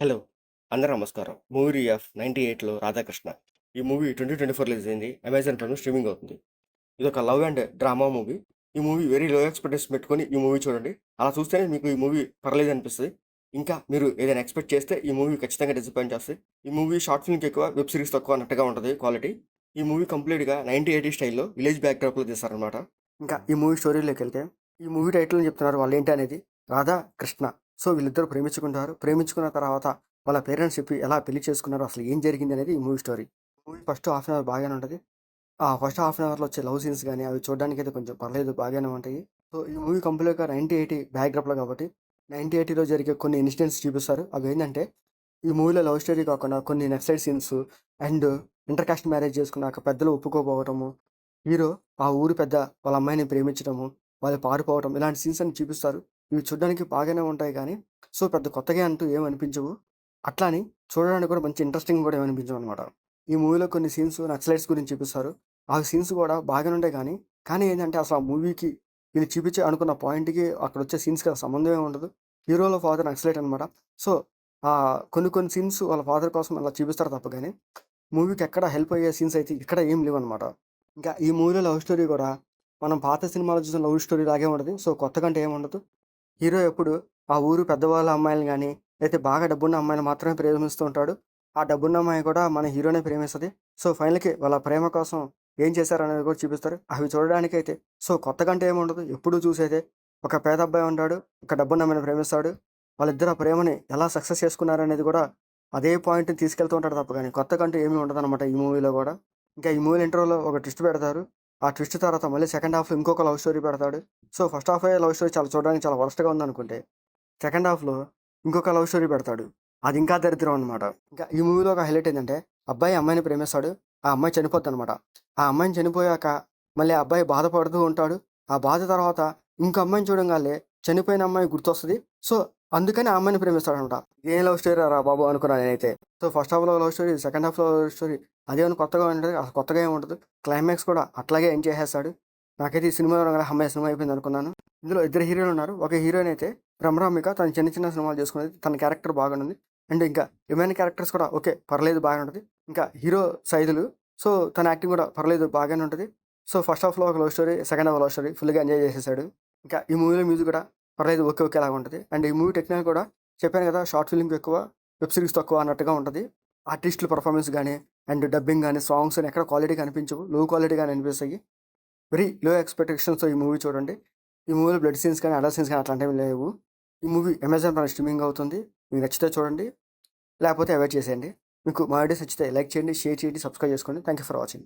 Hello! అందరూ నమస్కారం. Movie review 98లో 'రాధాకృష్ణ'. ఈ మూవీ 2024 రిలీజ్ అయింది. అమెజాన్ ప్రైమ్‌లో స్ట్రీమింగ్ అవుతుంది. ఇదొక లవ్ అండ్ డ్రామా మూవీ. ఈ మూవీ వెరీ లో ఎక్స్‌పెక్టేషన్స్ పెట్టుకొని ఈ మూవీ చూడండి. అలా చూస్తేనే మీకు ఈ మూవీ పర్లేదనిపిస్తది. ఇంకా మీరు ఏదైనా ఎక్స్‌పెక్ట్ చేస్తే ఈ మూవీ ఖచ్చితంగా డిసప్పాయింట్ చేస్తది. ఈ మూవీ షార్ట్ ఫిల్మ్‌కి ఎక్కువ, వెబ్ సీరీస్ తక్కువ అన్నట్టుగా ఉంటది క్వాలిటీ. ఈ మూవీ కంప్లీట్‌గా 1980 స్టైల్‌లో విలేజ్ బ్యాక్‌డ్రాప్‌లో తీశారనమాట. ఇంకా ఈ మూవీ స్టోరీలోకెళ్తే, ఈ మూవీ టైటిల్‌లో చెప్తున్నారు వాళ్ళేంటి అనేది. రాధా, కృష్ణ. సో వీళ్ళిద్దరూ ప్రేమించుకుంటారు. ప్రేమించుకున్న తర్వాత వాళ్ళ పేరెంట్స్ చెప్పి ఎలా పెళ్లి చేసుకున్నారో, అసలు ఏం జరిగింది అనేది ఈ movie story. Movie first half an hour బాగానే ఉంటది. ఆ ఫస్ట్ హాఫ్ అన్ అవర్‌లో వచ్చే లవ్ సీన్స్ గాని, అవి చూడడానికైతే కొంచెం పర్లేదు బాగానే ఉంటాయి. సో ఈ మూవీ కంప్లీట్‌గా 1980 బ్యాక్‌డ్రాప్‌లో కాబట్టి 1980లో జరిగే కొన్ని ఇన్సిడెంట్స్ చూపిస్తారు. అవేంటంటే, ఈ మూవీలో లవ్ స్టోరీ కాకుండా కొన్ని naxalite scenes and inter caste marriage చేసుకున్నాక పెద్దలు ఒప్పుకోకపోవటము, హీరో ఆ ఊరి పెద్ద వాళ్ళ అమ్మాయిని ప్రేమించడము, వాళ్ళు పారిపోవటం, ఇలాంటి సీన్స్ అన్ని చూపిస్తారు. ఇవి చూడడానికి బాగానే ఉంటాయి గానీ, సో పెద్ద కొత్తగా అంటూ ఏమి అనిపించవు. అట్లా అని చూడడానికి కూడా మంచి ఇంట్రెస్టింగ్ కూడా ఏమి అనిపించవనమాట. ఈ మూవీలో కొన్ని సీన్స్ నక్సలైట్స్ గురించి చూపిస్తారు. ఆ సీన్స్ కూడా బాగానే ఉంటాయి గానీ, ఏంటంటే అసలు ఆ మూవీకి వీళ్ళు చూపించే అనుకున్న పాయింట్‌కి అక్కడొచ్చే సీన్స్‌కి అసలు సంబంధమే ఉండదు. హీరోల ఫాదర్ నక్సలైట్ అనమాట. సో, కొన్ని కొన్ని సీన్స్ వాళ్ళ ఫాదర్ కోసం అలా చూపిస్తారు తప్ప గానీ, మూవీకి ఎక్కడ హెల్ప్ అయ్యే సీన్స్ అయితే ఇక్కడ ఏం లేవనమాట. ఇంకా ఈ మూవీలో లవ్ స్టోరీ కూడా మనం పాత సినిమాలో చూసిన లవ్ స్టోరీ లాగే ఉంటది. సో, కొత్తగా అంటే ఏముండదు. హీరో ఎప్పుడు ఆ ఊరు పెద్దవాళ్ళ అమ్మాయిలని గాని, లేతే బాగా డబ్బున్న అమ్మాయిని మాత్రమే ప్రేమిస్తూ ఉంటాడు. ఆ డబ్బున్న అమ్మాయి కూడా మన హీరోనే ప్రేమిస్తది. సో, ఫైనల్‌కి వాళ్ళ ప్రేమ కోసం ఏం చేశారనేది కూడా చూపిస్తారు. అవి చూడడానికైతే సో, కొత్తగా అంటే ఏముండదు. ఎప్పుడూ చూసేదే. ఒక పేద అబ్బాయి ఉంటాడు. ఒక డబ్బున్న అమ్మాయిని ప్రేమిస్తాడు. వాళ్ళిద్దరు ఆ ప్రేమని ఎలా సక్సెస్ చేసుకున్నారనేది కూడా అదే పాయింట్‌ని తీసుకెళ్తూ ఉంటాడు తప్ప గాని, కొత్తగా అంటూ ఏమీ ఉండదనమాట ఈ మూవీలో గూడా. ఇంకా ఈ మూవీ ఇంట్రోలో ఒక ట్విస్ట్ పెడతారు. ఆ ట్విస్ట్ తర్వాత మళ్ళీ సెకండ్ హాఫ్‌లో ఇంకొక లవ్ స్టోరీ పెడతాడు. సో, ఫస్ట్ హాఫే లవ్ స్టోరీ చూడడానికి చాలా వరస్ట్‌గా ఉందనుకుంటే, సెకండ్ హాఫ్‌లో ఇంకొక లవ్ స్టోరీ పెడతాడు. అది ఇంకా దరిద్రం అనమాట. ఇంకా ఈ మూవీలో ఒక హైలైట్ ఏందంటే, అబ్బాయి అమ్మాయిని ప్రేమిస్తాడు. ఆ అమ్మాయి చనిపోద్దనమాట. ఆ అమ్మాయిని చనిపోయాక మళ్ళీ ఆ అబ్బాయి బాధపడుతూ ఉంటాడు. ఆ బాధ తర్వాత ఇంకో అమ్మాయిని చూడంగాలనే చనిపోయిన అమ్మాయి గుర్తొస్తది. సో, అందుకని ఆ అమ్మాయిని ప్రేమిస్తాడనమాట. ఇదేం లవ్ స్టోరీరా బాబు అనుకున్నా నేనైతే. సో, ఫస్ట్ హాఫ్‌లో లవ్ స్టోరీ, సెకండ్ హాఫ్‌లో లవ్ స్టోరీ. అదేమన్నా కొత్తగా ఉంటది? అసలు కొత్తగా ఏమి ఉండదు. క్లైమాక్స్ కూడా అట్లాగే ఎండ్ చేసేస్తాడు. నాకైతే ఈ సినిమా చూడంగానే హమ్మయ్య! సినిమా అయిపోయింది అనుకున్నాను. ఇందులో ఇద్దరు హీరోలున్నారు. ఒక హీరోయిన్ అయితే భ్రమరాంబిక. తను చిన్న చిన్న సినిమాలు చేసుకునేది. తన క్యారెక్టర్ బాగానుంది. అండ్ ఇంకా రిమైనింగ్ క్యారెక్టర్స్ కూడా ఓకే. పర్లేదు బాగానే ఉంటది. ఇంకా హీరో సైదులు. సో, తన యాక్టింగ్ కూడా పర్లేదు బాగానే ఉంటది. సో, ఫస్ట్ హాఫ్‌లో ఒక love story, second half love story ఫుల్‌గా ఎంజాయ్ చేసేసాడు. ఇంకా ఈ మూవీలో మ్యూజిక్ కూడా పర్లేదు ఓకే. ఓకే లాగా ఉంటది. అండ్ ఈ మూవీ టెక్నికల్ కూడా చెప్పాను కదా! షార్ట్ ఫిల్మ్‌కి ఎక్కువ, వెబ్ సీరీస్ తక్కువ అన్నట్టుగా ఉంటది. ఆర్టిస్టుల పెర్ఫార్మెన్స్ గాని, అండ్ డబ్బింగ్ గాని, సాంగ్స్ గాని ఎక్కడ క్వాలిటీ కనిపించవు. లో క్వాలిటీగానే అనిపిస్తాయి. వెరీ లో ఎక్స్‌పెక్టేషన్స్‌తో ఈ మూవీ చూడండి. ఈ మూవీలో బ్లడ్ సీన్స్ కానీ, అడల్ట్ సీన్స్ కానీ అట్లాంటివి లేవు. ఈ మూవీ అమెజాన్ ప్రైమ్ స్ట్రీమింగ్ అవుతుంది. మీకు నచ్చితే చూడండి. లేకపోతే అవాయిడ్ చేసేయండి. మీకు మా వీడియోస్ నచ్చితే లైక్ చేయండి, షేర్ చేయండి, సబ్స్క్రైబ్ చేసుకోండి. Thank you for watching.